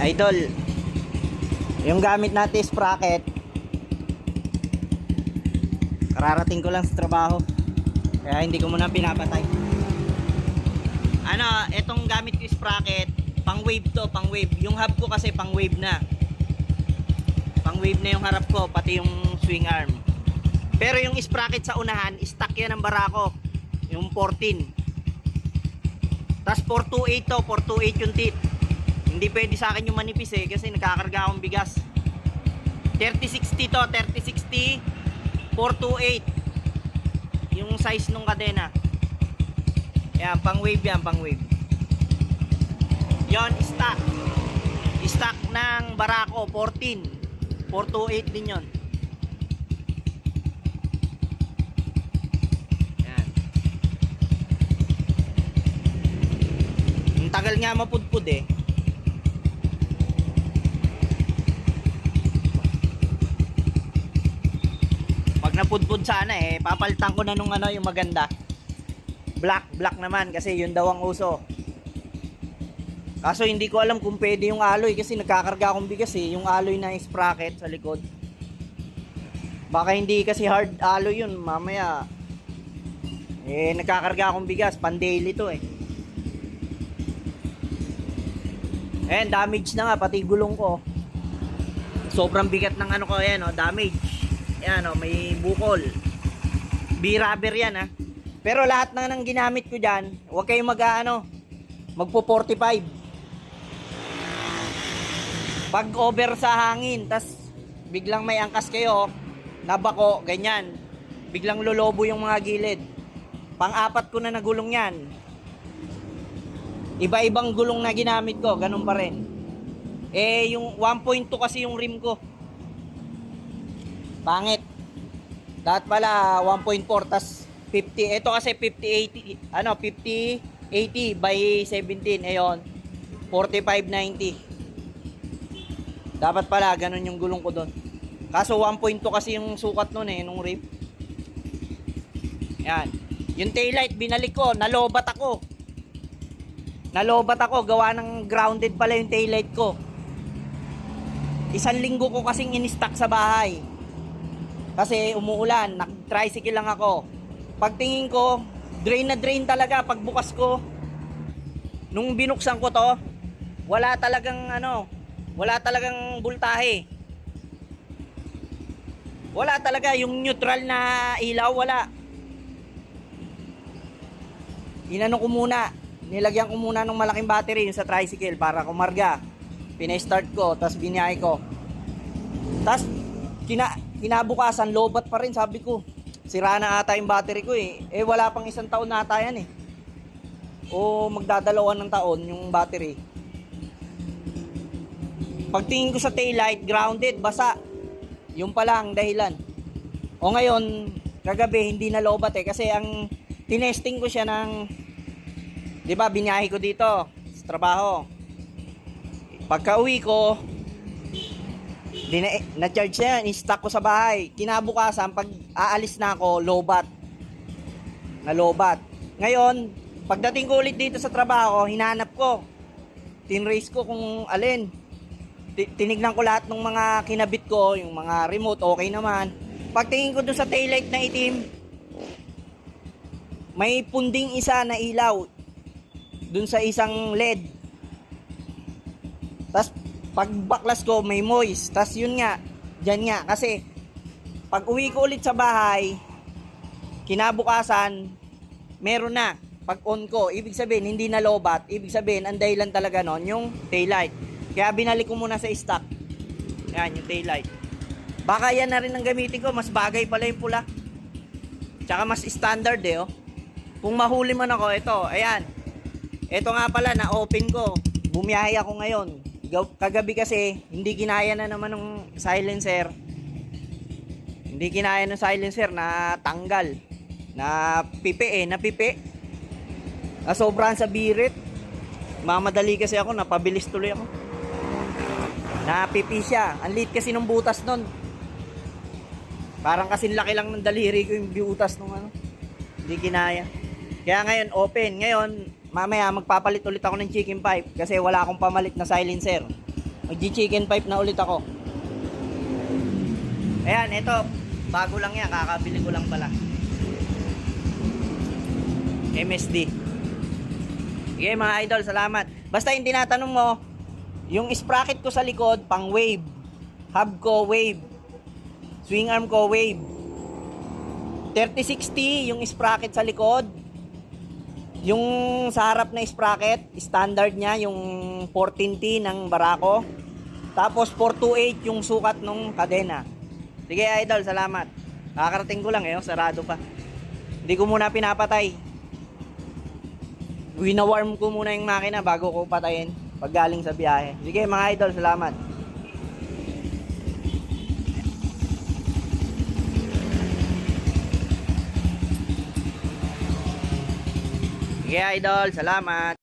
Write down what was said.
Idol, yung gamit natin sprocket, kararating ko lang sa trabaho kaya hindi ko muna pinapatay. Etong gamit ko sprocket, pang wave to, pang wave. Yung hub ko kasi pang wave na. Pang wave na yung harap ko, pati yung swing arm. Pero yung sprocket sa unahan, stock yan ng Barako. Yung 14. Tas 428 to, 428 yung teeth. Hindi pwede sa akin yung manipis kasi nagkakarga akong bigas. 3060 to, 3060 428 yung size nung kadena. Yan, pang wave yan, pang wave. Yon, stock. Stock ng Barako 14 428 din yon. Yan. Ang tagal nga mapudpud Pag napudpud sana papalitan ko na nung yung maganda. Black naman kasi yun daw ang uso. Kaso hindi ko alam kung pwede yung alloy kasi nagkakarga akong bigas yung alloy na sprocket sa likod. Baka hindi kasi hard alloy yun, mamaya nagkakarga akong bigas, pan daily to damage na nga pati gulong ko. Sobrang bigat ng ko damage. Ayan may bukol. B-rubber yan Pero lahat na ng ginamit ko dyan, huwag kayong magpo 45. Pag over sa hangin, tas biglang may angkas kayo, nabako, ganyan. Biglang lolobo yung mga gilid. Pang-apat ko na nagulong yan. Iba-ibang gulong na ginamit ko, ganun pa rin. Yung 1.2 kasi yung rim ko. Pangit. Dapat pala 1.4 tas 50. Ito kasi 50-80, 50-80 by 17. Ayon, 45-90. Dapat pala ganun yung gulong ko doon. Kaso 1.2 kasi yung sukat nun nung rim. Yan. Yung taillight binalik ko, nalobat ako. Gawa ng grounded pala yung taillight ko. 1 linggo ko kasing in-stock sa bahay. Kasi umuulan, nag-tricycle lang ako. Pagtingin ko, drain na drain talaga pagbukas ko. Nung binuksan ko to, wala talagang voltahe. Wala talaga yung neutral na ilaw, wala. Inano ko muna, nilagyan ko muna ng malaking battery yung sa tricycle para kumarga. Pina-start ko, tas biniyahe ko. Tas kinabukasan, lobat pa rin, sabi ko. Sira na ata yung battery ko wala pang 1 taon na ata yan O magdadalawan ng taon yung battery. Pagtingin ko sa taillight, grounded, basa. Yung pala ang dahilan. O ngayon, kagabi hindi na lobat kasi ang tinesting ko siya ng, di ba, biniyahe ko dito sa trabaho. Pagka uwi ko, na-charge na yan, i-stock ko sa bahay. Kinabukasan, pag aalis na ako, lobat. Nalobat. Ngayon, pagdating ko ulit dito sa trabaho, hinanap ko. Tinrace ko kung alin. Tinignan ko lahat ng mga kinabit ko, yung mga remote, okay naman. Pagtingin ko dun sa taillight na itim, may punding isa na ilaw dun sa isang LED. Tas pag baklas ko may moist. Tas yun nga, dyan nga. Kasi pag uwi ko ulit sa bahay, kinabukasan, meron na. Pag on ko, ibig sabihin hindi na lobat. Ibig sabihin ang dahilan talaga nun yung taillight. Kaya binalik ko muna sa stock. Yan, yung taillight. Baka yan na rin ang gamitin ko. Mas bagay pala yung pula. Tsaka mas standard Kung mahuli man ako, ito, ayan. Ito nga pala, na-open ko. Bumiyahe ako ngayon. Kagabi kasi, hindi kinaya na naman ng silencer. Hindi kinaya ng silencer na tanggal. Na pipi napipi. Sobrahan sa birit. Mamadali kasi ako, napabilis tuloy ako. Napipi siya. Ang liit kasi ng butas nun. Parang kasing laki lang ng daliri ko yung butas nung Hindi kinaya. Kaya ngayon, open. Ngayon, mamaya magpapalit ulit ako ng chicken pipe kasi wala akong pamalit na silencer. Magji-chicken pipe na ulit ako. Ayan, ito. Bago lang yan. Kakabili ko lang pala. MSD. Sige mga idol, salamat. Basta yung tinatanong mo, yung sprocket ko sa likod, pang wave. Hub ko, wave. Swing arm ko, wave. 3060 yung sprocket sa likod. Yung sa harap na sprocket, standard niya, yung 14T ng Barako. Tapos 428 yung sukat nung kadena. Sige idol, salamat. Kakarating ko lang sarado pa. Hindi ko muna pinapatay. Winawarm ko muna yung makina bago ko patayin pag galing sa biyahe. Sige mga idol, salamat. Sige idol, salamat.